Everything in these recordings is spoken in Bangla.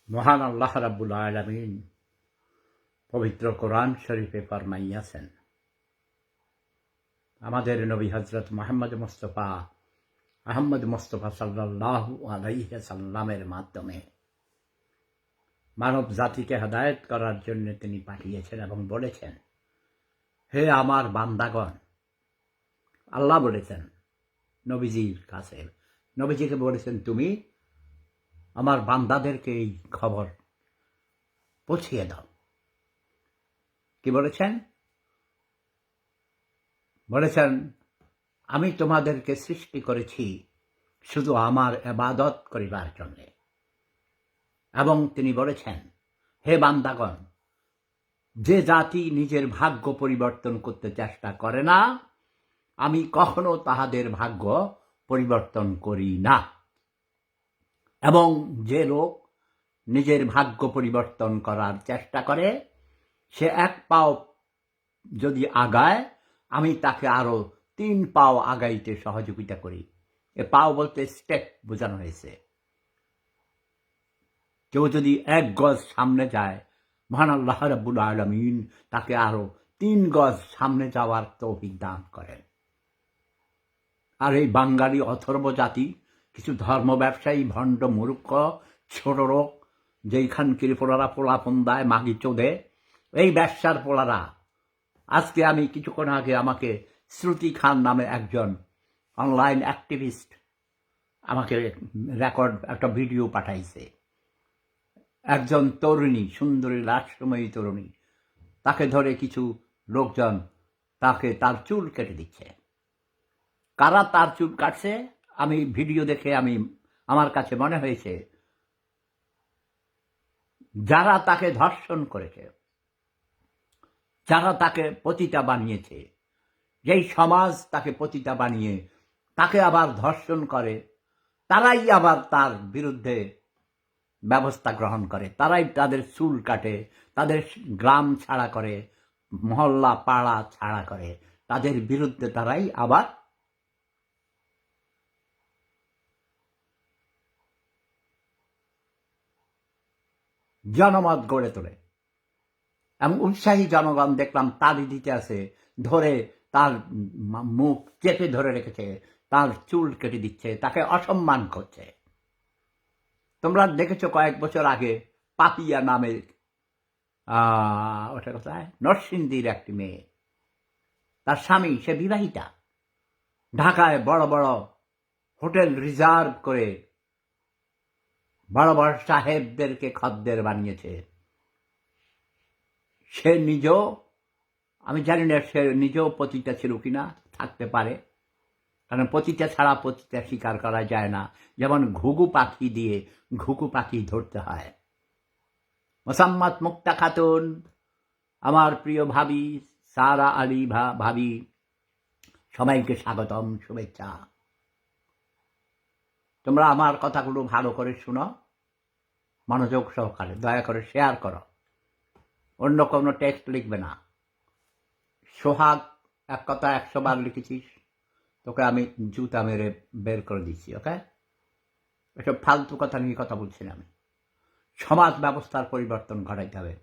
মহান আল্লাহ রাব্বুল আলামিন পবিত্র কোরআন শরীফে ফরমাইয়াছেন, আমাদের নবী হযরত মুহাম্মদ মুস্তাফা সাল্লাল্লাহু আলাইহি সাল্লামের মাধ্যমে মানব জাতিকে হেদায়েত করার জন্য তিনি পাঠিয়েছেন এবং বলেছেন, হে আমার বান্দাগণ। আল্লাহ বলেছেন নবীজির কাছে, নবীজিকে বলেছেন, তুমি আমার বান্দাদেরকে এই খবর পৌঁছিয়ে দাও। কি বলেছেন? বলেছেন, আমি তোমাদেরকে সৃষ্টি করেছি শুধু আমার ইবাদত করিবার জন্যে। এবং তিনি বলেছেন, হে বান্দাগণ, যে জাতি নিজের ভাগ্য পরিবর্তন করতে চেষ্টা করে না, আমি কখনো তাহাদের ভাগ্য পরিবর্তন করি না। এবং যে লোক নিজের ভাগ্য পরিবর্তন করার চেষ্টা করে, সে এক পাও যদি আগায়, আমি তাকে আরো 3 পাও আগাইতে সহযোগিতা করি। এ পাও বলতে স্টেপ বোঝানো হয়েছে। কেউ যদি 1 গজ সামনে যায়, মহান আল্লাহ রাব্বুল আলামিন তাকে আরো 3 গজ সামনে যাওয়ার তৌফিক দান করেন। আর এই বাঙালি অথর্ব জাতি, কিছু ধর্ম ব্যবসায়ী, ভণ্ড মূর্খ ছোট লোক, যেইখানকির পোলারা পোলাপন দেয়, মাগি চোদে, এই ব্যবসার পোলারা। আজকে আমি কিছুক্ষণ আগে আমাকে শ্রুতি খান নামে একজন অনলাইন অ্যাক্টিভিস্ট আমাকে রেকর্ড একটা ভিডিও পাঠাইছে। একজন তরুণী, সুন্দরী লাজময়ী তরুণী, তাকে ধরে কিছু লোকজন তাকে তার চুল কেটে দিচ্ছে। কারা তার চুল কাটছে? আমি ভিডিও দেখে আমার কাছে মনে হয়েছে, যারা তাকে ধর্ষণ করেছে, যারা তাকে পতিতা বানিয়েছে, যেই সমাজ তাকে পতিতা বানিয়ে তাকে আবার ধর্ষণ করে, তারাই আবার তার বিরুদ্ধে ব্যবস্থা গ্রহণ করে। তারাই তাদের চুল কাটে, তাদের গ্রাম ছাড়া করে, মহল্লা পাড়া ছাড়া করে, তাদের বিরুদ্ধে তারাই আবার জনমত গড়ে তোলে। এবং উৎসাহী জনগণ দেখলাম তালি দিতে আছে, ধরে তার মুখ চেপে ধরে রেখেছে, তার চুল কেটে দিচ্ছে, তাকে অসম্মান করছে। তোমরা দেখেছো কয়েক বছর আগে পাপিয়া নামে ওটা কোথায়, নরসিংদীর একটি মেয়ে, তার স্বামী, সে বিবাহিতা, ঢাকায় বড় বড় হোটেল রিজার্ভ করে বড় বড় সাহেবদেরকে খদ্দের বানিয়েছে। সে নিজেও, আমি জানি না সে নিজেও পতিতা ছিল কিনা, থাকতে পারে, কারণ পতিতা ছাড়া পতিতা স্বীকার করা যায় না। যেমন ঘুঘু পাখি দিয়ে ঘুঘু পাখি ধরতে হয়। মোসাম্মত মুক্তা খাতুন, আমার প্রিয় ভাবি সারা আলী ভাবি, সবাইকে স্বাগতম, শুভেচ্ছা। তোমরা আমার কথাগুলো ভালো করে শুনো, মনোযোগ সহকারে, দয়া করে শেয়ার করো। অন্য কোনো টেক্সট লিখবে না। সোহাগ, এক কথা 100 বার লিখেছিস, তোকে আমি জুতা মেরে বের করে দিচ্ছি। ওকে, এসব ফালতু কথা নিয়ে কথা বলছি না আমি। সমাজ ব্যবস্থার পরিবর্তন ঘটাইতে হবে।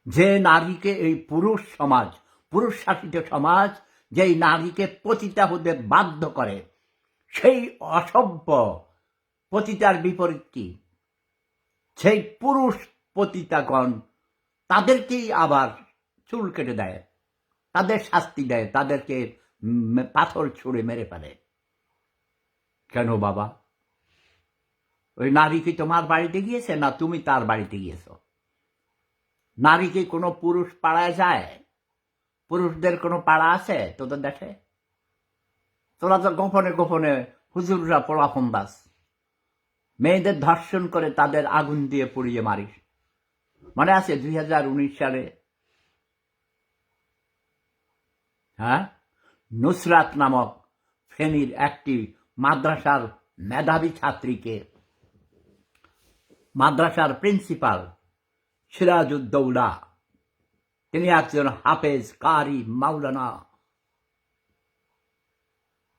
যে নারীকে এই পুরুষ সমাজ, পুরুষ শাসিত সমাজ, যেই নারীকে পতিতা হতে বাধ্য করে, সেই অসভ্য পতিতার বিপরীত কি? সেই পুরুষ পতিতাগণ তাদেরকেই আবার চুল কেটে দেয়, তাদের শাস্তি দেয়, তাদেরকে পাথর ছুঁড়ে মেরে ফেলে। কেন বাবা? ওই নারী কি তোমার বাড়িতে গিয়েছে, না তুমি তার বাড়িতে গিয়েছ? নারী কি কোনো পুরুষ পাড়ায় যায়? পুরুষদের কোনো পাড়া আছে তোদের দেশে? তোরা তো গোপনে গোপনে হুজুররা পোলাফন দাস, মেয়েদের ধর্ষণ করে তাদের আগুন দিয়ে পুড়িয়ে মারিস। মনে আছে 2019 সালে নুসরাত নামক ফেনীর একটি মাদ্রাসার মেধাবী ছাত্রীকে মাদ্রাসার প্রিন্সিপাল সিরাজউদ্দৌলা, তিনি একজন হাফেজ কারি মাওলানা,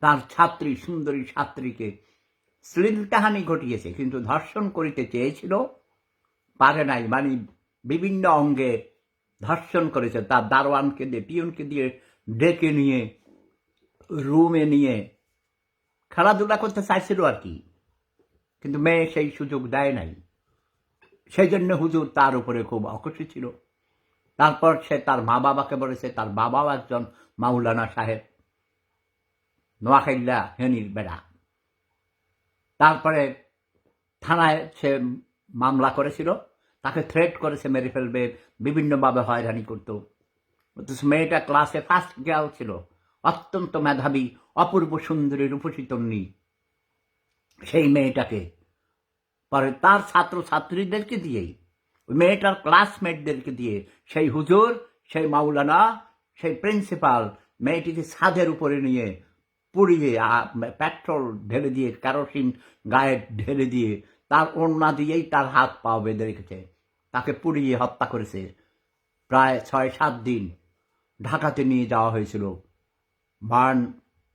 তার ছাত্রী, সুন্দরী ছাত্রীকে শ্লীলতাহানি ঘটিয়েছে, কিন্তু ধর্ষণ করিতে চেয়েছিল, পারে নাই, মানে বিভিন্ন অঙ্গে ধর্ষণ করেছে। তার দারোয়ানকে দিয়ে, পিয়নকে দিয়ে ডেকে নিয়ে রুমে নিয়ে খেলাধুলা করতে চাইছিল আর কি, কিন্তু মেয়ে সেই সুযোগ দেয় নাই। সেই জন্য হুজুর তার উপরে খুব অখুশি ছিল। তারপর সে তার মা বাবাকে বলেছে, তার বাবাও একজন মাওলানা সাহেব, নোয়াখাইল্লা হেনির বেড়া। তারপরে থানায় সে মামলা করেছিল, তাকে থ্রেট করেছে মেরে ফেলবে, বিভিন্নভাবে হয়রানি করত। মেয়েটা ক্লাসে ফার্স্ট গার্ল ছিল, অত্যন্ত মেধাবী, অপূর্ব সুন্দরী, রূপসী তন্নী। সেই মেয়েটাকে পরে তার ছাত্র ছাত্রীদেরকে দিয়েই, মেয়েটার ক্লাসমেটদেরকে দিয়ে সেই হুজুর, সেই মাওলানা, সেই প্রিন্সিপাল মেয়েটিকে ছাদের উপরে নিয়ে পুড়িয়ে, পেট্রোল ঢেলে দিয়ে, কেরোসিন গায়ে ঢেলে দিয়ে, তার ওড়না দিয়েই তার হাত পা বেঁধে রেখেছে, তাকে পুড়িয়ে হত্যা করেছে। প্রায় ৬-৭ দিন ঢাকাতে নিয়ে যাওয়া হয়েছিল বার্ন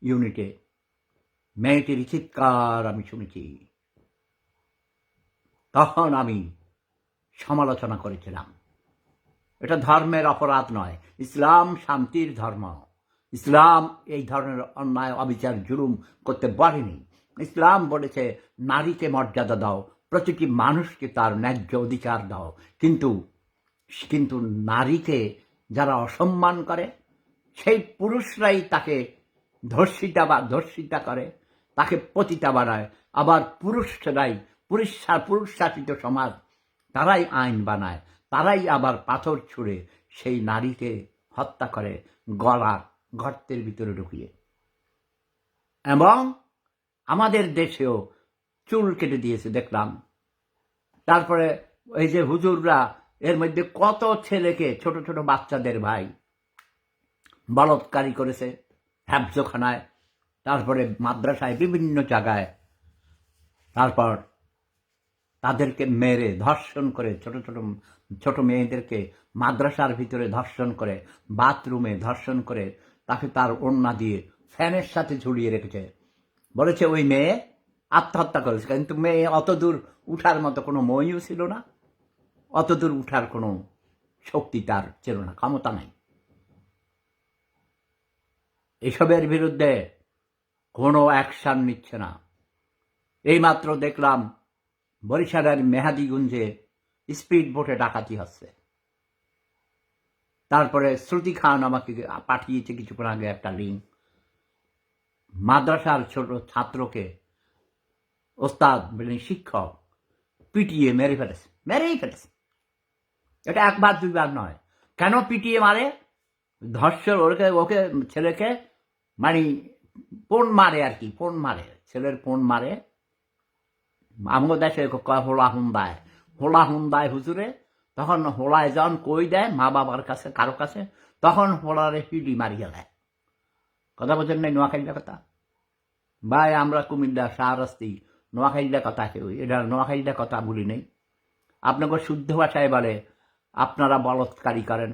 ইউনিটে। মেয়েটির চিৎকার আমি শুনেছি, তখন আমি সমালোচনা করেছিলাম। এটা ধর্মের অপরাধ নয়, ইসলাম শান্তির ধর্ম। ইসলাম এই ধরনের অন্যায়, অবিচার, জুলুম করতে বলেনি। ইসলাম বলেছে নারীকে মর্যাদা দাও, প্রতিটি মানুষকে তার ন্যায্য অধিকার দাও। কিন্তু কিন্তু নারীকে যারা অসম্মান করে, সেই পুরুষরাই তাকে ধর্ষিতা করে, তাকে পতিতা বানায়। আবার পুরুষরাই, পুরুষ শাসিত সমাজ, তারাই আইন বানায়, তারাই আবার পাথর ছুঁড়ে সেই নারীকে হত্যা করে গলার গর্তের ভিতরে ঢুকিয়ে। এবং আমাদের দেশেও চুল কেটে দিয়েছে দেখলাম। তারপরে এই যে হুজুররা, এর মধ্যে কত ছেলেকে, ছোট ছোট বাচ্চাদের ভাই বলৎকারী করেছে হ্যাবজখানায়, তারপরে মাদ্রাসায়, বিভিন্ন জায়গায়। তারপর তাদেরকে মেরে ধর্ষণ করে, ছোট মেয়েদেরকে মাদ্রাসার ভিতরে ধর্ষণ করে, বাথরুমে ধর্ষণ করে, তাকে তার ওড়না দিয়ে ফ্যানের সাথে ঝুলিয়ে রেখেছে। বলেছে ওই মেয়ে আত্মহত্যা করেছে, কিন্তু মেয়ে অত দূর উঠার মতো কোনো মইও ছিল না, অত দূর উঠার কোনো শক্তি তার ছিল না, ক্ষমতা নাই। এসবের বিরুদ্ধে কোনো অ্যাকশন নিচ্ছে না। এইমাত্র দেখলাম বরিশালের মেহাদিগঞ্জে স্পিড বোটে ডাকাতি হচ্ছে। তারপরে শ্রুতি খান আমাকে পাঠিয়েছে কিছুক্ষণ আগে একটা লিঙ্ক, মাদ্রাসার ছোট ছাত্রকে ওস্তাদ শিক্ষক পিটিয়ে মেরেই ফেলেছে। এটা একবার দুইবার নয়। কেন পিটিয়ে মারে? ধর্ষণ, ওকে ছেলেকে মানে পোন মারে আর কি, পোন মারে, ছেলের পোন মারে। আমাদের দেশে হোলা হুন্দায় হুজুরে, তখন হোলায় যখন কই দেয় মা বাবার কাছে, কারো কাছে, তখন হোলারে হিডি মারিয়ে দেয়। কথা বলছেন নাই? নোয়াখাইলা কথা ভাই, আমরা কুমিল্লা শাহরাস্তি নোয়াখাইলা কথা কেউ, এটা নোয়াখাইলা কথা বলি নেই। আপনাকে শুদ্ধ ভাষায় বলে আপনারা বলৎকারী করেন,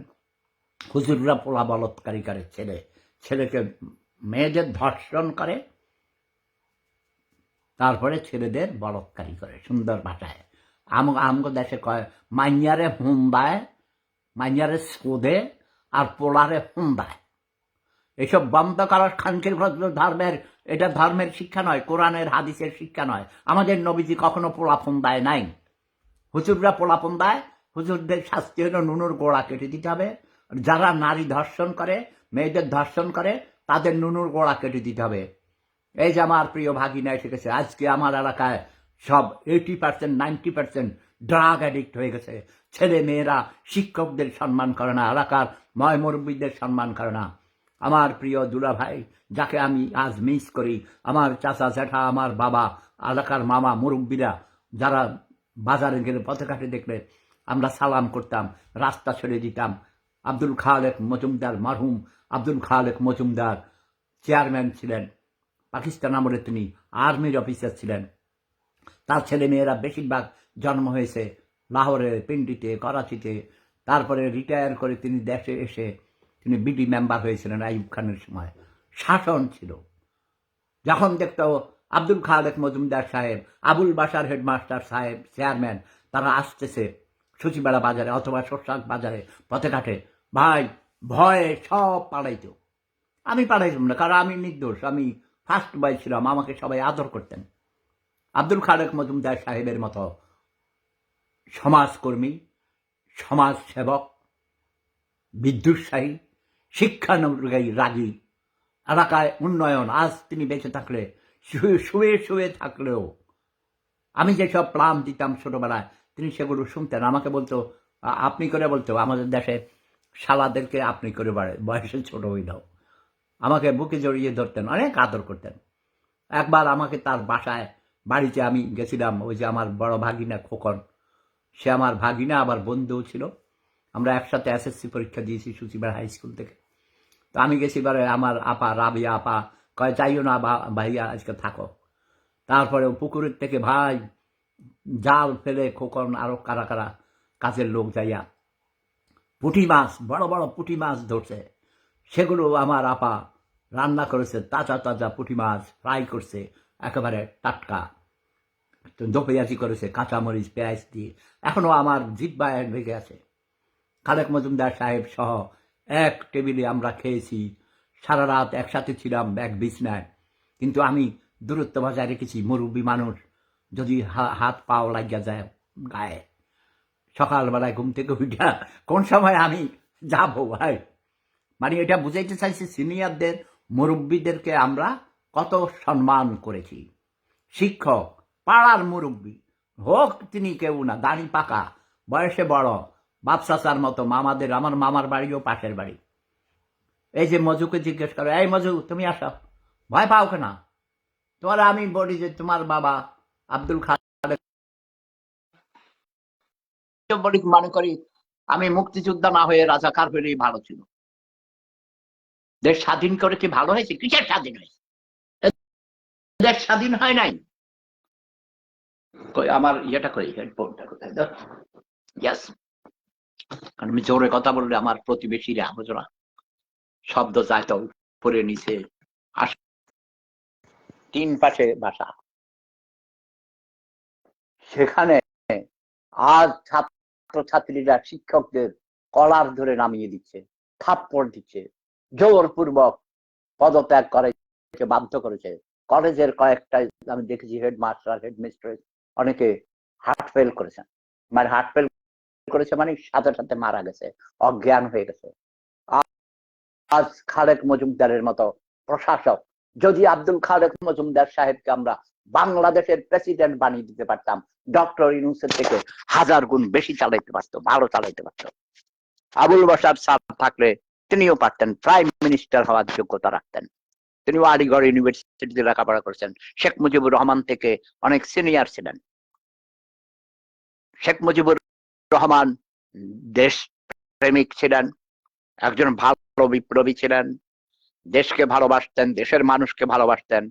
হুজুররা পোলা বলৎকারী করে, ছেলেকে মেয়েদের ধর্ষণ করে, তারপরে ছেলেদের বলৎকারী করে। সুন্দর ভাষায় আমগো দেশে কয় মাইয়ারে হুন্দায়, মাইয়ারে সোদে, আর পোলারে হুন্দায়। এসব বন্ধ করার খানকির ধর্মের, এটা ধর্মের শিক্ষা নয়, কোরআনের হাদিসের শিক্ষা নয়। আমাদের নবীজি কখনো পোলাপন দেয় নাই। হুজুররা পোলাপন দেয়, হুজুরদের শাস্তি হলো নুনুর গোড়া কেটে দিতে হবে। যারা নারী ধর্ষণ করে, মেয়েদের ধর্ষণ করে, তাদের নুনুর গোড়া কেটে দিতে হবে। এই যে আমার প্রিয় ভাগিনা এসে গেছে, আজকে আমার এলাকায় সব 80%, 90% ড্রাগ অ্যাডিক্ট হয়ে গেছে। ছেলে মেয়েরা শিক্ষকদের সম্মান করে না, এলাকার ময় মুরব্বীদের সম্মান করে না। আমার প্রিয় দুলা ভাই, যাকে আমি আজ মিস করি, আমার চাচা জ্যাঠা, আমার বাবা, এলাকার মামা মুরব্বীরা, যারা বাজারে গেলে পথে ঘাটে দেখলে আমরা সালাম করতাম, রাস্তা ছেড়ে দিতাম। আব্দুল খালেক মজুমদার, মরহুম আব্দুল খালেক মজুমদার চেয়ারম্যান ছিলেন, পাকিস্তান আমলে তিনি আর্মির অফিসার ছিলেন। তার ছেলে মেয়েরা বেশিরভাগ জন্ম হয়েছে লাহোরে, পিন্ডিতে, করাচিতে। তারপরে রিটায়ার করে তিনি দেশে এসে তিনি বিডি মেম্বার হয়েছিলেন আইয়ুব খানের সময়। শাসন ছিল। যখন দেখত আব্দুল খালেক মজুমদার সাহেব, আবুল বাসার হেডমাস্টার সাহেব, চেয়ারম্যান, তারা আসতেছে, সচিবেড়া বাজারে অথবা শোরশাক বাজারে পথে ঘাটে, ভাই ভয়ে সব পালাইতো। আমি পালাইতাম না, কারণ আমি নির্দোষ, আমি ফার্স্ট বয় ছিলাম, আমাকে সবাই আদর করতেন। আব্দুল খালেক মজুমদার সাহেবের মতো সমাজকর্মী, সমাজসেবক, বিদ্যুৎসাহী, শিক্ষানুরাগী, রাগী, এলাকায় উন্নয়ন, আজ তিনি বেঁচে থাকলে, শুয়ে শুয়ে থাকলেও আমি যেসব প্ল্যান দিতাম ছোটবেলায়, তিনি সেগুলো শুনতেন। আমাকে বলতো, আপনি করে বলতো, আমাদের দেশে শালাদেরকে আপনি করে বাড়ে, বয়সে ছোট হইলেও আমাকে বুকে জড়িয়ে ধরতেন, অনেক আদর করতেন। একবার আমাকে তার বাড়িতে আমি গেছিলাম, ওই যে আমার বড় ভাগিনা খোকন, সে আমার ভাগিনা আবার বন্ধুও ছিল। আমরা একসাথে এসএসসি পরীক্ষা দিয়েছি সচিবাড়া হাই স্কুল থেকে। তো আমি গেছি, এবারে আমার আপা রাবিয়া আপা কয় যাইও না ভাইয়া, আজকে থাকো। তারপরে পুকুরের থেকে ভাই জাল ফেলে খোকন আরো কারা কারা কাজের লোক যাইয়া পুঁটি মাছ, বড় বড় পুঁটি মাছ ধরছে, সেগুলো আমার আপা রান্না করেছে, তাজা তাজা পুঁটি মাছ ফ্রাই করছে, একেবারে টাটকা, দোপেঁয়াজি করেছে কাঁচামরিচ পেঁয়াজ দিয়ে, এখনো আমার জিহ্বায় ভেঙে আছে। খালেক মজুমদার সাহেব সহ এক টেবিলে আমরা খেয়েছি, সারা রাত একসাথে ছিলাম এক বিছনায়। কিন্তু আমি দূরত্ব বজায় রেখেছি, মুরব্বী মানুষ, যদি হাত পাও লাগিয়া যায় গায়ে, সকালবেলায় ঘুম থেকে উঠা কোন সময় আমি যাবো ভাই। মানে এটা বুঝাইতে চাইছি, সিনিয়রদের, মুরব্বীদেরকে আমরা কত সম্মান করেছি। শিক্ষক, পাড়ার মুরব্বী হোক তিনি কেউ না, দাড়ি পাকা, বয়সে বড়, বাপ চাচার মতো, মামাদের, আমার মামার বাড়িও পাশের বাড়ি। এই যে মজুকে জিজ্ঞেস করো, এই মজু তুমি আসো, ভয় পাও কেনা? তোমার আমি বলি যে তোমার বাবা আব্দুল খালেক, বলি মনে করি আমি মুক্তিযোদ্ধা না হয়ে রাজাকার হলেই ভালো ছিল। দেশ স্বাধীন করে কি ভালো হয়েছে? কিসের স্বাধীন হয়েছে? দেশ স্বাধীন হয় নাই। আমার ইয়েটা কই, হেডফোনটা কোথায়? ইয়াস, আমি জোরে কথা বললে আমার প্রতিবেশীরা আলোচনা শব্দ যায় তো উপরে নিচে, তিন পাশে ভাষা। সেখানে আজ ছাত্রছাত্রীরা শিক্ষকদের কলার ধরে নামিয়ে দিচ্ছে, থাপ্পড় দিচ্ছে, জোরপূর্বক পদত্যাগ করে বাধ্য করেছে। কলেজের কয়েকটা আমি দেখেছি হেডমাস্টার, হেডমিস্ট্রেস অনেকে হার্ট ফেল করেছেন, মানে হার্ট ফেল করেছে মানে সাথে সাথে মারা গেছে, অজ্ঞান হয়ে গেছে। আজ খালেক মজুমদারের মতো প্রশাসক, যদি আব্দুল খালেক মজুমদার সাহেবকে আমরা বাংলাদেশের প্রেসিডেন্ট বানিয়ে দিতে পারতাম, ডক্টর ইউনূসের থেকে 1000 গুণ বেশি চালাইতে পারতো, ভালো চালাইতে পারতো। আবুল বাশার স্যার থাকলে তিনিও পারতেন, প্রাইম মিনিস্টার হওয়ার যোগ্যতা রাখতেন। তিনিও আলিগড় ইউনিভার্সিটিতে লেখাপড়া করেছেন, শেখ মুজিবুর রহমান থেকে অনেক সিনিয়র ছিলেন। শেখ মুজিবুর রহমান দেশ প্রেমিক ছিলেন, একজন ভালো বিপ্লবী ছিলেন, দেশকে ভালোবাসতেন, দেশের মানুষকে ভালোবাসতেন,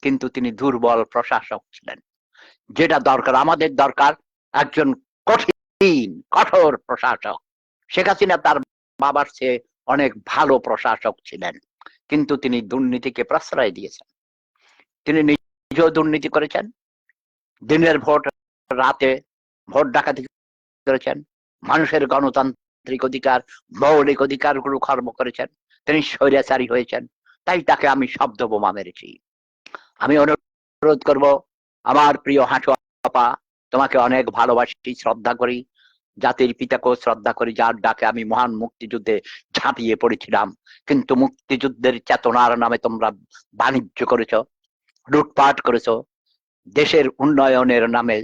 কিন্তু তিনি দুর্বল প্রশাসক ছিলেন। যেটা দরকার, আমাদের দরকার একজন কঠিন কঠোর প্রশাসক। শেখ হাসিনা তার বাবার চেয়ে অনেক ভালো প্রশাসক ছিলেন, কিন্তু তিনি দুর্নীতিকে প্রশ্রয় দিয়েছেন। তিনি নিজেও দুর্নীতি করেছেন, দিনের ভোট রাতে ভোট ডাকাতি করেছেন, মানুষের গণতান্ত্রিক অধিকার, মৌলিক অধিকারগুলো খর্ব করেছেন, তিনি স্বৈরাচারী হয়েছেন। তাই তাকে আমি শব্দ বোমা মেরেছি। আমি অনুরোধ করব, আমার প্রিয় হাঁটু আপা, তোমাকে অনেক ভালোবাসি, শ্রদ্ধা করি, জাতির পিতাকেও শ্রদ্ধা করি, যার ডাকে আমি মহান মুক্তিযুদ্ধে ঝাঁপিয়ে পড়েছিলাম। কিন্তু মুক্তিযুদ্ধের চেতনার নামে তোমরা বাণিজ্য করেছ, লুটপাট করেছ, দেশের উন্নয়নের নামে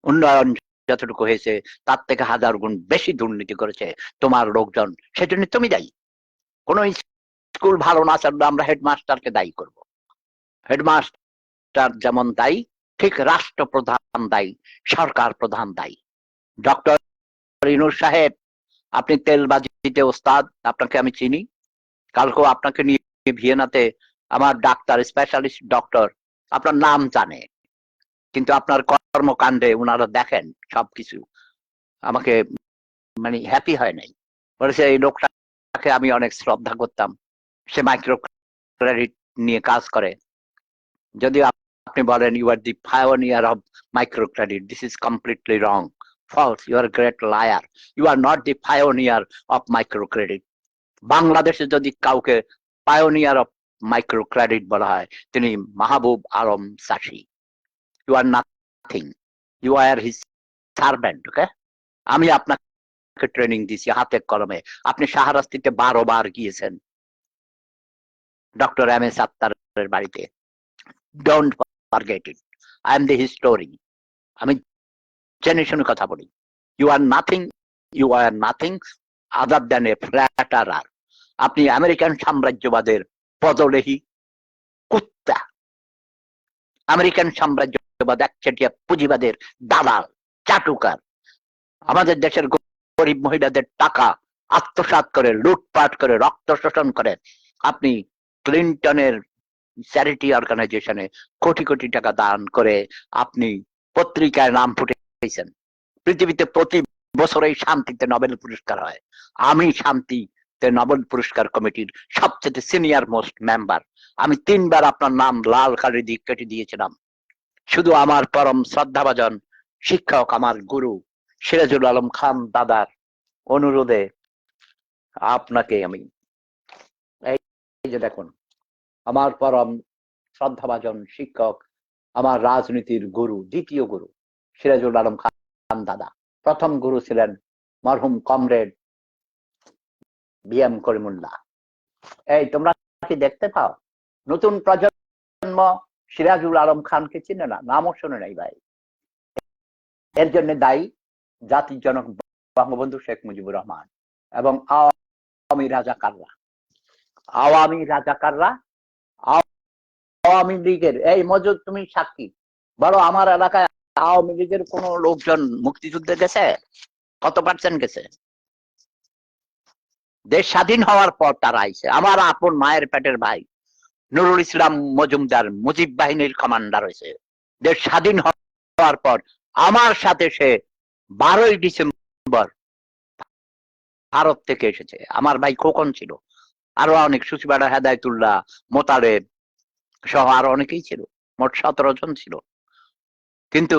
উন্নয়ন যতটুকু হয়েছে তার থেকে 1000 গুণ বেশি দুর্নীতি করেছে তোমার লোকজন, সেজন্য তুমি দায়ী। কোন স্কুল ভালো না চললে আমরা হেডমাস্টারকে দায়ী করব। হেডমাস্টার যেমন দায়ী, ঠিক রাষ্ট্রপ্রধান দায়ী, সরকার প্রধান দায়ী। ডক্টর ইউনূস সাহেব, আপনি তেলবাজিতে ওস্তাদ, আপনাকে আমি চিনি। কালকেও আপনাকে নিয়ে ভিয়েনাতে আমার ডাক্তার, স্পেশালিস্ট ডক্টর আপনার নাম জানে, কিন্তু আপনার কর্মকাণ্ডে ওনারা দেখেন সবকিছু, আমাকে মানে হ্যাপি হয় নাই। বলেছে এই লোকটাকে আমি অনেক শ্রদ্ধা করতাম, সে মাইক্রো ক্রেডিট নিয়ে কাজ করে। যদি আপনি বলেন you are the pioneer of micro credit, this is completely wrong. false. You are a great liar. You are not the pioneer of microcredit. বাংলাদেশে যদি কাউকে পায়োনিয়ার অফ মাইক্রো ক্রেডিট বলা হয়, তিনি Mahbub Alam Chashi. You are nothing, you are his servant. Okay, আমি আপনাকে ট্রেনিং দিছি হাতে কলমে। আপনি শাহরাস্তিতে 12 বার গিয়েছেন ডক্টর এম এস আত্তারের বাড়িতে। Don't forget it. I am the history. আমি জেনে শুনে কথা বলি। You are nothing, you are nothing other than a flatterer. আপনি আমেরিকান সাম্রাজ্যবাদের পদলেহী কুত্তা। আমেরিকান সাম্রাজ্যবাদ একচেটিয়া পুঁজিবাদের দালাল, চাটুকার। আমাদের দেশের গরিব মহিলাদের টাকা আত্মসাৎ করে, লুটপাট করে, রক্ত শোষণ করে আপনি ক্লিন্টনের চ্যারিটি অর্গানাইজেশনে কোটি কোটি টাকা দান করে আপনি পত্রিকায় নাম ফুটেছেন। পৃথিবীতে প্রতি বছরেই শান্তিতে নোবেল পুরস্কার হয়। আমি শান্তিতে নোবেল পুরস্কার কমিটির সবচেয়ে সিনিয়র মোস্ট মেম্বার। আমি 3 বার আপনার নাম লাল কালি দিয়ে কেটে দিয়েছিলাম। শুধু আমার পরম শ্রদ্ধাভাজন শিক্ষক, আমার গুরু সিরাজুল আলম খান দাদার অনুরোধে আপনাকে আমি, এই যে দেখুন, আমার পরম শ্রদ্ধাভাজন শিক্ষক, আমার রাজনীতির গুরু, দ্বিতীয় গুরু সিরাজুল আলম খান দাদা। প্রথম গুরু ছিলেন মরহুম কমরেড বিএম করিমুল্লাহ। এই তোমরা কি দেখতে পাও? নতুন প্রজন্ম সিরাজুল আলম খানকে চিনে না, নামও শুনে নাই ভাই। এর জন্য দায়ী জাতির জনক বঙ্গবন্ধু শেখ মুজিবুর রহমান এবং আওয়ামী রাজাকাররা। আওয়ামী রাজাকাররা, আওয়ামী লীগের, এই মজুদ তুমি সাক্ষী। বলো আমার এলাকায় আওয়ামী লীগের কোন লোকজন মুক্তিযুদ্ধে গেছে? কত পার্সেন্ট গেছে? দেশ স্বাধীন হওয়ার পর তারা আইছে। আমার আপন মায়ের পেটের ভাই নুরুল ইসলাম মজুমদার মুজিব বাহিনীর কমান্ডার হয়েছে দেশ স্বাধীন হওয়ার পর। আমার সাথে সে 12ই ডিসেম্বর ভারত থেকে এসেছে। আমার ভাই খোকন ছিল, আরো অনেক, সুচিবাড়া হেদায়তুল্লাহ, মোতালেব সহ আরো অনেকেই ছিল, মোট 17 জন ছিল। কিন্তু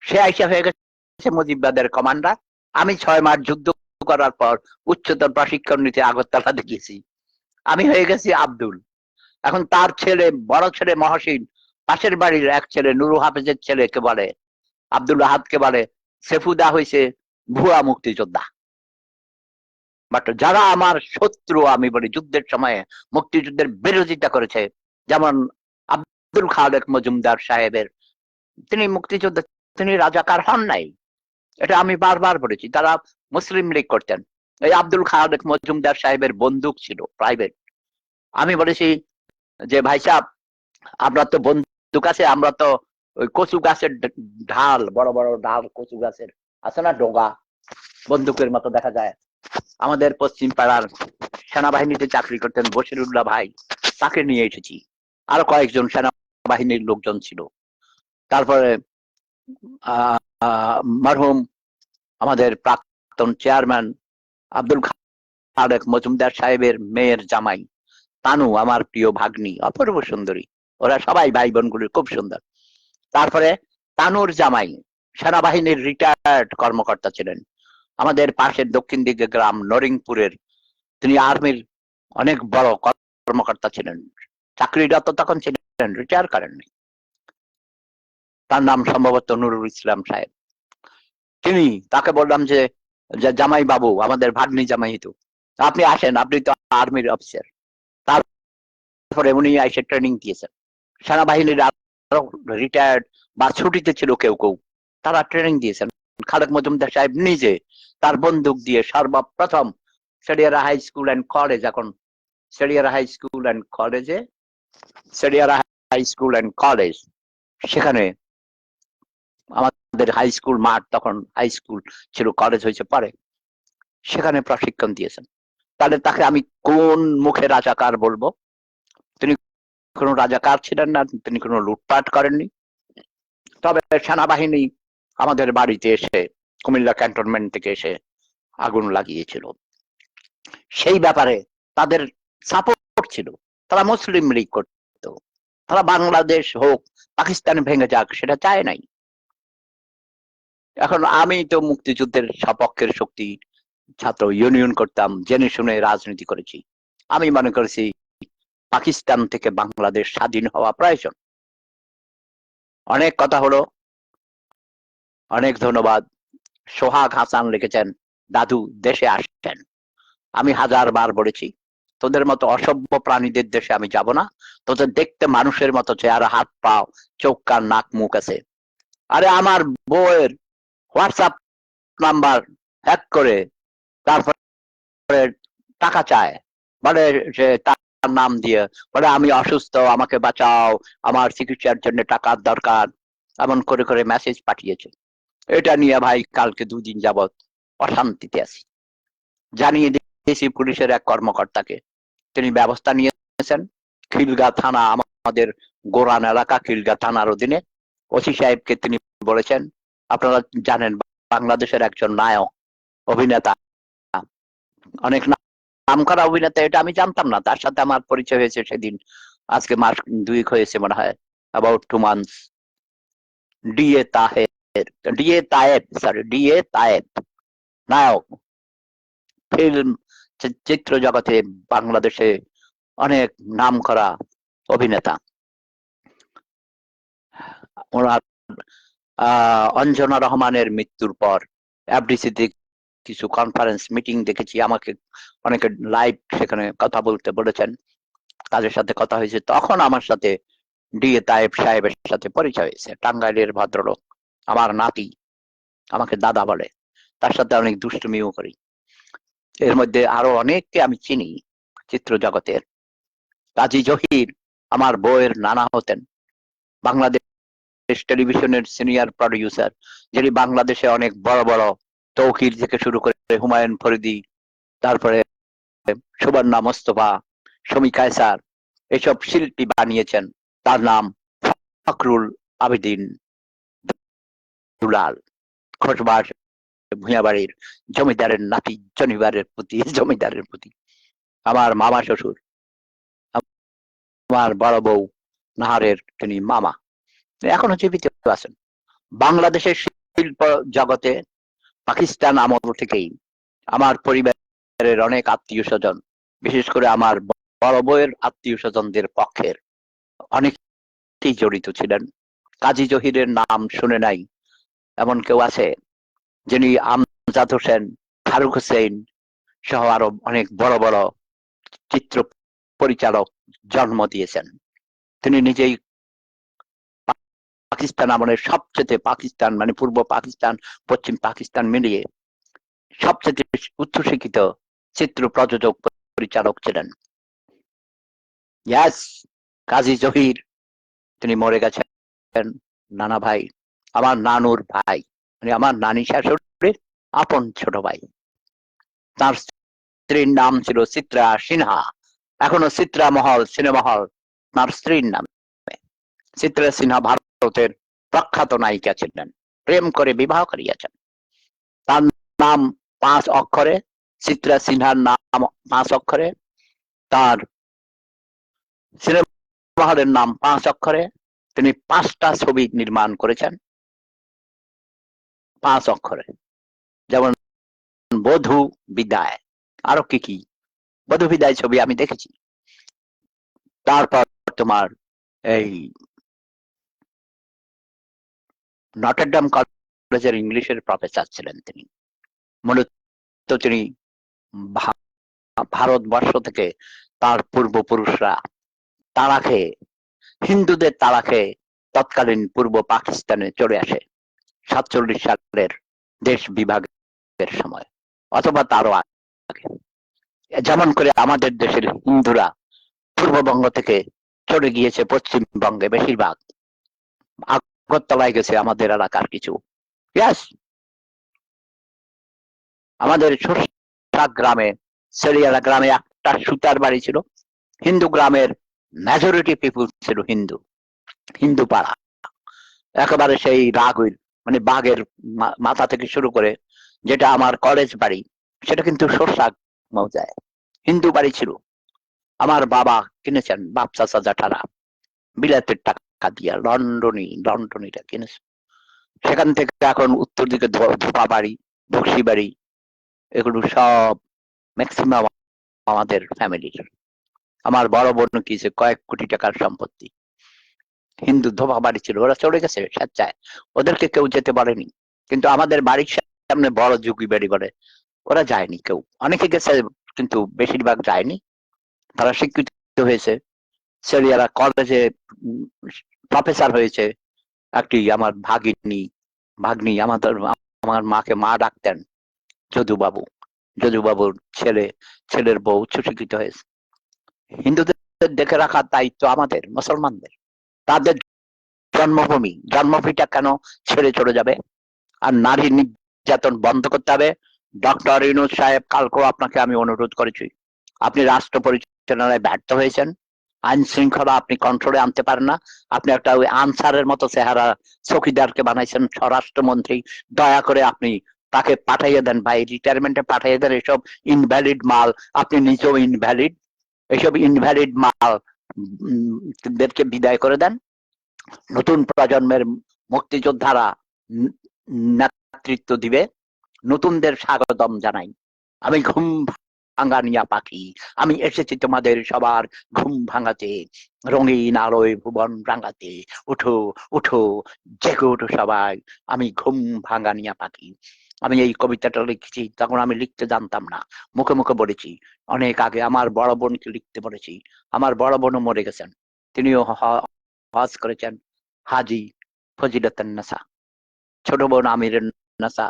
সে আইসা হয়ে গেছে মুজিববাদের কমান্ডার। আমি 6 মাস যুদ্ধ করার পর উচ্চতর প্রশিক্ষণ নিতে আগরতলা গেছি। আমি হয়ে গেছি আব্দুল। এখন তার ছেলে, বড় ছেলে মহসিন, পাশের বাড়ির এক ছেলে নুরু হাফেজের ছেলেকে বলে, আব্দুল আহাদকে বলে সেফুদা হয়েছে ভুয়া মুক্তিযোদ্ধা। বাট যারা আমার শত্রু, আমি বলি যুদ্ধের সময়ে মুক্তিযুদ্ধের বিরোধিতা করেছে, যেমন আব্দুল খালেক মজুমদার সাহেবের, তিনি মুক্তিযোদ্ধা, তিনি রাজাকার হন নাই। এটা আমি বারবার বলেছি। তারা মুসলিম লীগ করতেন। এই আব্দুল খালেক মজুমদার সাহেবের বন্দুক ছিল প্রাইভেট। আমি বলেছি যে ভাই সাহেব, আমরা তো বন্দুক আছে, আমরা তো ওই কচু গাছের ঢাল, বড় বড় ঢাল কচু গাছের আছে না, ডোগা, বন্দুকের মতো দেখা যায়। আমাদের পশ্চিম পাড়ার সেনাবাহিনীতে চাকরি করতেন বশিরুল্লাহ ভাই, তাকে নিয়ে এসেছি। আরো কয়েকজন সেনাবাহিনীর লোকজন ছিল। তারপরে মরহুম আমাদের প্রাক্তন চেয়ারম্যান আব্দুল খালেক মজুমদার সাহেবের মেয়ের জামাই তানু, আমার প্রিয় ভাগ্নি, অপূর্ব সুন্দরী। ওরা সবাই ভাই বোনগুলি খুব সুন্দর। তারপরে তানুর জামাই সেনাবাহিনীর রিটায়ার্ড কর্মকর্তা ছিলেন। আমাদের পাশের দক্ষিণ দিকে গ্রাম নরিংপুরের, তিনি আর্মির অনেক বড় কর্মকর্তা ছিলেন, চাকরিরত তখন ছিলেন, রিটায়ার করেননি। তার নাম সম্ভবত নুরুল ইসলাম সাহেব। তিনি, তাকে বললাম যে জামাই বাবু, আমাদের ভাগ্নি জামাই, তো আপনি আসেন, আপনি তো আর্মির অফিসার। তারপরে উনি এসে ট্রেনিং দিয়েছেন। সেনাবাহিনীর রিটায়ার্ড বা ছুটিতে ছিল কেউ কেউ, তারা ট্রেনিং দিয়েছেন। খালেক মজুমদার সাহেব নিজে তার বন্দুক দিয়ে সর্বপ্রথম সেডিয়ারা হাই স্কুল অ্যান্ড কলেজ, এখন সেডিয়ারা হাই স্কুল অ্যান্ড কলেজে, সেডিয়ারা হাই স্কুল অ্যান্ড কলেজ, সেখানে আমাদের হাই স্কুল মাঠ, তখন হাই স্কুল ছিল, কলেজ হয়েছে পরে, সেখানে প্রশিক্ষণ দিয়েছেন। তাহলে তাকে আমি কোন মুখে রাজাকার বলবো? তিনি কোনো রাজাকার ছিলেন না, তিনি কোনো লুটপাট করেননি। তবে সেনাবাহিনী আমাদের বাড়িতে এসে, কুমিল্লা ক্যান্টনমেন্ট থেকে এসে আগুন লাগিয়েছিল। সেই ব্যাপারে তাদের সাপোর্ট ছিল। তারা মুসলিম লীগ করত, তারা বাংলাদেশ হোক, পাকিস্তান ভেঙে যাক সেটা চায় নাই। এখন আমি তো মুক্তিযুদ্ধের সপক্ষের শক্তি, ছাত্র ইউনিয়ন করতাম, জেনে শুনে রাজনীতি করেছি। আমি মনে করেছি পাকিস্তান থেকে বাংলাদেশ স্বাধীন হওয়া প্রয়োজন। অনেক কথা হলো, অনেক ধন্যবাদ। সোহাগ হাসান লিখেছেন, দাদু দেশে আসছেন। আমি 1000 বার বলেছি, তোদের মতো অসভ্য প্রাণীদের দেশে আমি যাব না। তোদের দেখতে মানুষের মতো চেহারা, হাত পা, চোখ কান নাক মুখ আছে। আরে আমার বউয়ের হোয়াটসঅ্যাপ নাম্বার হ্যাক করে তারপরে টাকা চায়, বলে যে তার নাম দিয়ে, বলে আমি অসুস্থ, আমাকে বাঁচাও, আমার চিকিৎসার জন্য টাকার দরকার, এমন করে করে মেসেজ পাঠিয়েছে। এটা নিয়ে ভাই কালকে 2 দিন যাবত অশান্তিতে আছি। জানিয়ে দিয়েছি পুলিশের এক কর্মকর্তাকে, তিনি ব্যবস্থা নিয়েছেন। খিলগা থানা আমাদের গোরান এলাকা, খিলগা থানার অধীনে। ওসি সাহেবকে তিনি বলেছেন, আপনারা জানেন বাংলাদেশের একজন নায়ক অভিনেতা, অনেক নাম করা অভিনেতা, এটা আমি জানতাম না, তার সাথে আমার পরিচয় হয়েছে সেদিন, আজকে মাস 2 হয়েছে মনে হয়, about 2 months। DA Taher, DA Tayeb, sorry DA Tayeb, নায়ক, ফিল্ম চিত্র জগতে বাংলাদেশে অনেক নাম করা অভিনেতা। ওনার অঞ্জনা রহমানের মৃত্যুর পর এফডিসিতে কিছু কনফারেন্স মিটিং দেখেছি, আমাকে অনেকে লাইভ সেখানে কথা বলতে বলেছেন, তাদের সাথে কথা হয়েছে। তখন আমার সাথে ডিএ তায়েব সাহেবের সাথে পরিচয় হয়েছে। টাঙ্গাইলের ভদ্রলোক, আমার নাতি, আমাকে দাদা বলে, তার সাথে অনেক দুষ্টুমিও করি। এর মধ্যে আরো অনেককে আমি চিনি চিত্র জগতের। কাজী জহির আমার বউয়ের নানা হতেন, বাংলাদেশ টেলিভিশনের সিনিয়র প্রডিউসার, যিনি বাংলাদেশে অনেক বড় বড় তৌকির থেকে শুরু করে হুমায়ুন ফরিদি, তারপরে সুবর্ণা মোস্তফা, শমী কায়সার, এসব শিল্পী বানিয়েছেন। তার নাম ফখরুল আবেদিন দুলাল, খোসবাস ভূঁইয়াবাড়ির জমিদারের নাতি, জমিদারের প্রতি আমার মামা শ্বশুর, আমার বড় বউ নাহারের তিনি মামা, এখনো জীবিত আছেন। বাংলাদেশের শিল্প জগতে পাকিস্তান আমল থেকেই আমার পরিবারের অনেক আত্মীয় স্বজন, বিশেষ করে আমার বড় বউয়ের আত্মীয় স্বজনদের পক্ষের অনেকেই জড়িত ছিলেন। কাজী জহিরের নাম শুনে নাই এমন কেউ আছে? যিনি আমজাদ হোসেন, ফারুক হোসেন সহ আরো অনেক বড় বড় চিত্র পরিচালক জন্ম দিয়েছেন। তিনি নিজেই পাকিস্তান আমলের সবচেয়ে, পাকিস্তান মানে পূর্ব পাকিস্তান পশ্চিম পাকিস্তান মিলিয়ে সবচেয়ে উচ্চশিক্ষিত চিত্র প্রযোজক পরিচালক ছিলেন। ইয়াস, কাজী জহির তিনি মরে গেছেন। নানা ভাই, আমার নানুর ভাই, মানে আমার নানি শাশুড়ির আপন ছোট ভাই। তার স্ত্রীর নাম ছিল চিত্রা সিনহা, এখনো চিত্রা মহল সিনেমা হল তার স্ত্রীর নামে। চিত্রা সিনহা ভারতের প্রখ্যাত নায়িকা ছিলেন, প্রেম করে বিবাহ করিয়াছেন। তার নাম 5 অক্ষরে, চিত্রা সিনহার নাম 5 অক্ষরে, তার সিনেমা হলের নাম 5 অক্ষরে। তিনি 5টা ছবি নির্মাণ করেছেন 5 অক্ষরে, যেমন বধূ বিদায়, আরো কি কি বধূ বিদায় ছবি আমি দেখেছি। তারপর তোমার এই নটরডেম কলেজের ইংলিশের প্রফেসর ছিলেন তিনি। মূলত তিনি ভারতবর্ষ থেকে তার পূর্বপুরুষরা তাড়া খেয়ে, হিন্দুদের তাড়া খেয়ে তৎকালীন পূর্ব পাকিস্তানে চলে আসে 47 সালের দেশ বিভাগের সময়, অথবা তারও আগে। যেমন করে আমাদের দেশের হিন্দুরা পূর্ববঙ্গ থেকে চলে গিয়েছে পশ্চিমবঙ্গে, বেশিরভাগ আগরতলায় গেছে আমাদের এলাকার কিছু। ইয়াস, আমাদের সরষা গ্রামে, সেরিয়ালা গ্রামে একটা সুতার বাড়ি ছিল। হিন্দু গ্রামের মেজরিটি পিপুল ছিল হিন্দু, হিন্দু পাড়া, একেবারে সেই রাগুইল মানে বাঘের মাথা থেকে শুরু করে যেটা আমার কলেজ বাড়ি, সেটা কিন্তু সরষা মৌজায় হিন্দু বাড়ি ছিল। আমার বাবা কিনেছেন, বাপ চাচা জ্যাঠারা বিলাতের টাকা দিয়া লন্ডনিটা কিনেছে। সেখান থেকে এখন উত্তর দিকে ধোপাবাড়ি, বক্সিবাড়ি, এগুলো সব ম্যাক্সিমাম আমাদের ফ্যামিলির। আমার বড় বোন কিছে কয়েক কোটি টাকার সম্পত্তি, হিন্দু ধোপাবাড়ি ছিল, ওরা চলে গেছে স্বেচ্ছায়, ওদেরকে কেউ যেতে বলেনি। কিন্তু আমাদের বাড়ির সামনে বড় ঝুঁকি বাড়ি বলে, ওরা যায়নি কেউ, অনেকে গেছে কিন্তু বেশিরভাগ যায়নি। তারা শিক্ষিত হয়েছে, ছেলেরা কলেজে প্রফেসর হয়েছে। একটি আমার ভাগ্নি আমাদের, আমার মাকে মা ডাকতেন, যদুবাবু, যদুবাবুর ছেলের বউ উচ্চশিক্ষিত হয়েছে। হিন্দুদের দেখে রাখার দায়িত্ব আমাদের মুসলমানদের। তাদের জন্মভূমিটা কেন ছেড়ে চলে যাবে? আর নারী নির্যাতন বন্ধ করতে হবে। ডক্টর ইউনূস সাহেব, কালকেও আপনাকে আমি অনুরোধ করেছি, আপনি রাষ্ট্র পরিচালনায় ব্যর্থ হয়েছেন, আইন শৃঙ্খলা আপনি কন্ট্রোলে আনতে পারেন না। আপনি একটা ওই আনসারের মতো চেহারা চৌকিদারকে বানাইছেন স্বরাষ্ট্রমন্ত্রী। দয়া করে আপনি তাকে পাঠাইয়ে দেন ভাই, রিটায়ারমেন্টে পাঠাইয়ে দেন। এসব ইনভ্যালিড মাল, আপনি নিজেও ইনভ্যালিড, এসব ইনভ্যালিড মাল দেরকে বিদায় করে দেন। নতুন প্রজন্মের মুক্তিযোদ্ধারা নেতৃত্ব দিবে, নতুনদের স্বাগতম জানাই। আমি ঘুম ভাঙানিয়া পাখি, আমি এসেছি তোমাদের সবার ঘুম ভাঙাতে, রঙিন আলোয় ভুবন রাঙাতে। উঠো উঠো, জেগে উঠো সবাই, আমি ঘুম ভাঙানিয়া পাখি। আমি এই কবিতাটা লিখেছি, তখন আমি লিখতে জানতাম না, মুখে মুখে বলেছি। অনেক আগে আমার বড় বোনকে লিখতে বলেছি, আমার বড় বোনও মরে গেছেন, তিনিও হজ করেছেন, হাজি ফজিলাতুন্নেসা। ছোট বোন আমিরের নেসা,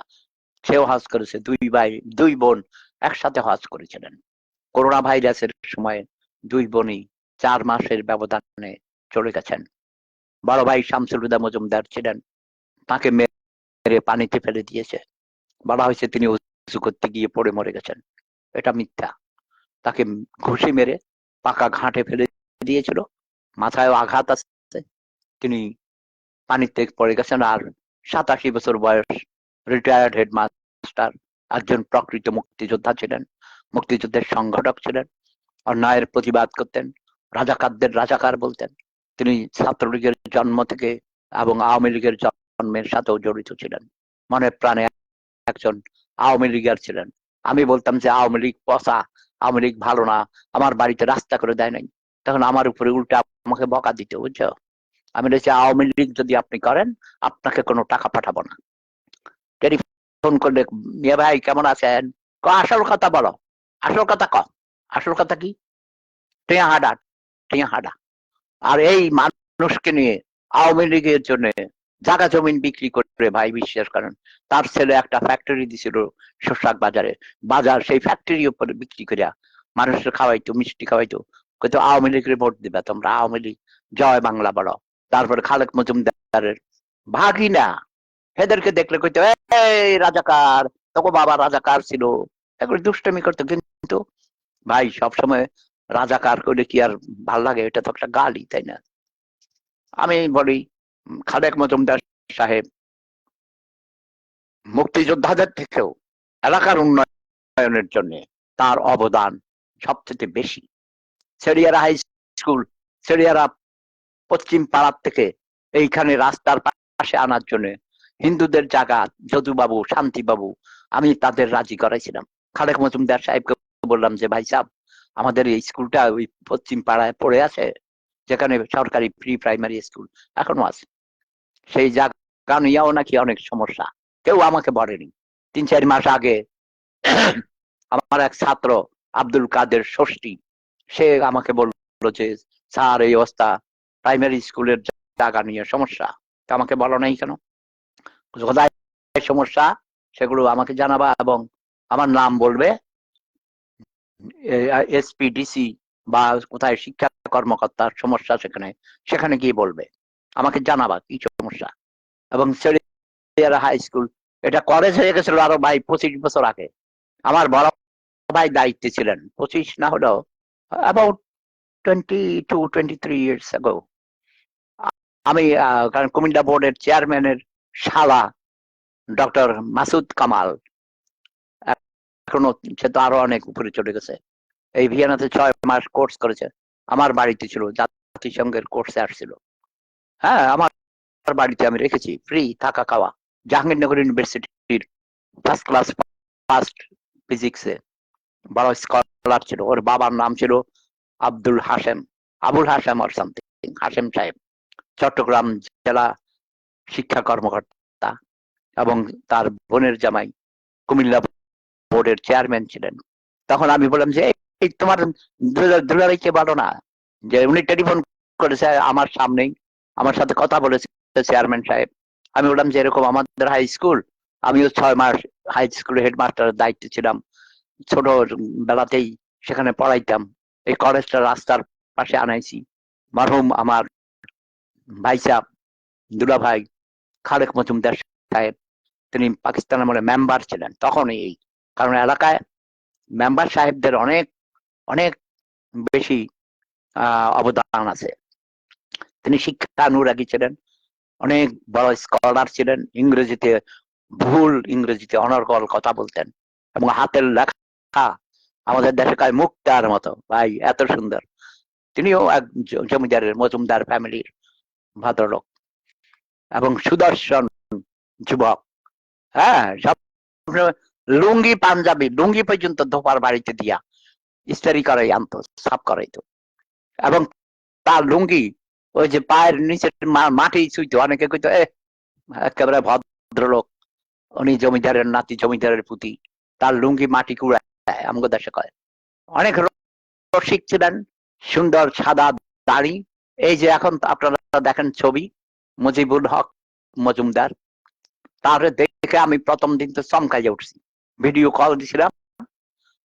সেও হজ করেছে। দুই বোন একসাথে হজ করেছিলেন। করোনা ভাইরাসের সময় দুই বোনই 4 মাসের ব্যবধানে চলে গেছেন। বড় ভাই শামসুল হুদা মজুমদার ছিলেন, তাকে মেরে পানিতে ফেলে দিয়েছে, বলা হয়েছে তিনি উজু করতে গিয়ে পড়ে মরে গেছেন। এটা মিথ্যা। তাকে ঘুষি মেরে পাকা ঘাটে ফেলে দিয়েছিল, মাথায় আঘাত আছে, তিনি পানিতে পড়ে গেছেন। আর 87 বছর বয়স, রিটায়ার্ড হেডমাস্টার, একজন প্রকৃত মুক্তিযোদ্ধা ছিলেন, মুক্তিযুদ্ধের সংগঠক ছিলেন, অন্যায়ের প্রতিবাদ করতেন, রাজাকারদের রাজাকার বলতেন। তিনি ছাত্রলীগের জন্ম থেকে এবং আওয়ামী লীগের জন্মের সাথেও জড়িত ছিলেন, মনে প্রাণে একজন আওয়ামী লীগার ছিলেন। আমি বলতাম যে আওয়ামী লীগ পচা, আওয়ামী লীগ ভালো না, আমার বাড়িতে রাস্তা করে দেয় নাই, তখন আমার উপরে উল্টা আমাকে বকা দিতে, বুঝছো? আমি বলেছি আওয়ামী লীগ যদি আপনি করেন, আপনাকে কোনো টাকা পাঠাবো না। টেলিফোন করলে, মিয়া ভাই কেমন আছেন, আসল কথা বলো, আসল কথা ক, আসল কথা কি? টিয়া হাডা, টিয়া হাডা। আর এই মানুষকে নিয়ে আওয়ামী লীগের জন্য জায়গা জমিন বিক্রি করে, ভাই বিশ্বাস করেন, তার ছেলে একটা ফ্যাক্টরি দিছিল শোষাক বাজারে, বাজার সেই ফ্যাক্টরি উপরে বিক্রি করিয়া মানুষের খাওয়াইতো, মিষ্টি খাওয়াইতো, কিন্তু আওয়ামী লীগের ভোট দিবে তোমরা, আওয়ামী লীগ জয় বাংলা বলো। তারপরে খালেক মজুমদারের ভাগিনা, এদেরকে দেখলে কইতো এই রাজাকার, তোকে বাবা রাজাকার ছিল, এগুলো দুষ্টমি করতো। কিন্তু ভাই সবসময় রাজাকার করলে কি আর ভাল লাগে? এটা তো একটা গালি, তাই না? আমি বলি, খালেক মজুমদার সাহেব মুক্তিযোদ্ধাদের থেকেও এলাকার উন্নয়নের জন্য তার অবদান সবচেয়ে বেশি। সেরিয়ারা হাই স্কুল, সেরিয়ারা পশ্চিম পাড়ার থেকে এইখানে রাস্তার পাশে আনার জন্য হিন্দুদের জায়গা যদুবাবু, শান্তিবাবু, আমি তাদের রাজি করাইছিলাম। খালেক মজুমদার সাহেবকে বললাম যে ভাই সাহেব, আমাদের এই স্কুলটা ওই পশ্চিম পাড়ায় পড়ে আছে, যেখানে সরকারি প্রি প্রাইমারি স্কুল এখনো আছে, সেই জায়গা নিয়েও নাকি অনেক সমস্যা, কেউ আমাকে বলেনি। 3-4 মাস আগে আমার এক ছাত্র আব্দুল কাদের ষষ্ঠী, সে আমাকে বললো যে স্যার এই অবস্থা, প্রাইমারি স্কুলের জায়গা নিয়ে সমস্যা, তা আমাকে বলো নাই কেন? কোথায় সমস্যা সেগুলো আমাকে জানাবা, এবং আমার নাম বলবে, এসপিডিসি বা কোথায় শিক্ষা কর্মকর্তার সমস্যা, সেখানে গিয়ে বলবে, আমাকে জানাবা কি সমস্যা। এবং হাই স্কুল, এটা কলেজ হয়ে গেছিল আরো ভাই 25 বছর আগে। আমার বড় ভাই দায়িত্বে ছিলেন, 25 না হলেও অ্যাবাউট 22-23 years ago। আমি কারণ কুমিল্লা বোর্ডের চেয়ারম্যানের শালা ডক্টর মাসুদ কামাল, এখনো সে তো আরো অনেক উপরে চলে গেছে, এই ভিয়েনাতে 6 মাস কোর্স করেছে, আমার বাড়িতে ছিল, জাতিসংঘের কোর্সে আসছিল। হ্যাঁ, আমার বাড়িতে আমি রেখেছি, ফ্রি থাকা খাওয়া। জাহাঙ্গীরনগর ইউনিভার্সিটির ফার্স্ট ক্লাস ফার্স্ট ফিজিক্সে বড় স্কলার ছিল। ওর বাবার নাম ছিল আব্দুল হাশেম, আবুল হাশেম আর সামথিং, হাশেম সাহেব, চট্টগ্রাম জেলা শিক্ষা কর্মকর্তা, এবং তার বোনের জামাই কুমিল্লা বোর্ডের চেয়ারম্যান ছিলেন। তখন আমি বললাম যে এই তোমার দুলাভাইকে বলো না, যে উনি টেলিফোন করেছে আমার সামনেই, আমার সাথে কথা বলেছে চেয়ারম্যান সাহেব। আমি বললাম যে এরকম আমাদের হাই স্কুল, আমিও 6 মাস হাই স্কুলের হেডমাস্টারের দায়িত্ব ছিলাম, ছোট বেলাতেই সেখানে পড়াইতাম। এই কলেজটা রাস্তার পাশে আনাইছি। মরহুম আমার ভাইসা দুলাভাই খালেক মজুমদার সাহেব, তিনি পাকিস্তান আমলে মেম্বার ছিলেন তখন। এই কারণ এলাকায় মেম্বার সাহেবদের অনেক অনেক বেশি অবদান আছে। তিনি শিক্ষানুরাগী ছিলেন, অনেক বড় স্কলার ছিলেন, ইংরেজিতে ভুল ইংরেজিতে অনর্গল কথা বলতেন, এবং হাতের লেখা আমাদের দেশে কয় মুক্তার মতো, ভাই এত সুন্দর। তিনিও এক জমিদারের মজুমদার ফ্যামিলির ভদ্রলোক এবং সুদর্শন যুবক। হ্যাঁ, সব লুঙ্গি পাঞ্জাবি, লুঙ্গি পর্যন্ত ধোপার বাড়িতে দিয়া ইস্তারি করাই আনতো, সাফ করাইতো। এবং তার লুঙ্গি ওই যে পায়ের নিচে মাটি ছুঁইতো, অনেকে কইতো একেবারে ভদ্রলোক, উনি জমিদারের নাতি, জমিদারের পুতি, তার লুঙ্গি মাটি কুড়ায়, আমাকে দেশে কয়। অনেক রসিক ছিলেন, সুন্দর সাদা দাড়ি। এই যে এখন আপনারা দেখেন ছবি, মুজিবুল হক মজুমদার, তার দেখে আমি প্রথম দিন তো চমকাইয়া উঠছি, ভিডিও কল দিছিলাম।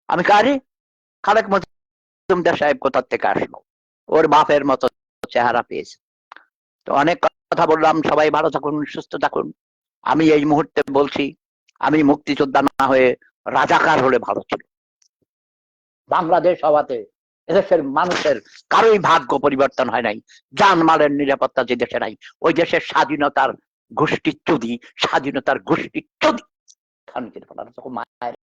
আমি কারে খালেক মজুমদার সাহেব কোথা থেকে আসলো, ওর বাপের মতো চেহারা পেয়েছে। তো অনেক কথা বললাম, সবাই ভালো থাকুন, সুস্থ থাকুন। আমি এই মুহূর্তে বলছি, আমি মুক্তিযোদ্ধা না হয়ে রাজাকার হলে ভালো ছিল। বাংলাদেশ হওয়াতে এদেশের মানুষের কারোই ভাগ্য পরিবর্তন হয় নাই। জানমালের নিরাপত্তা যে দেশে নাই, ওই দেশের স্বাধীনতার গোষ্ঠী চুদি, স্বাধীনতার গোষ্ঠী চুদি। মায়ের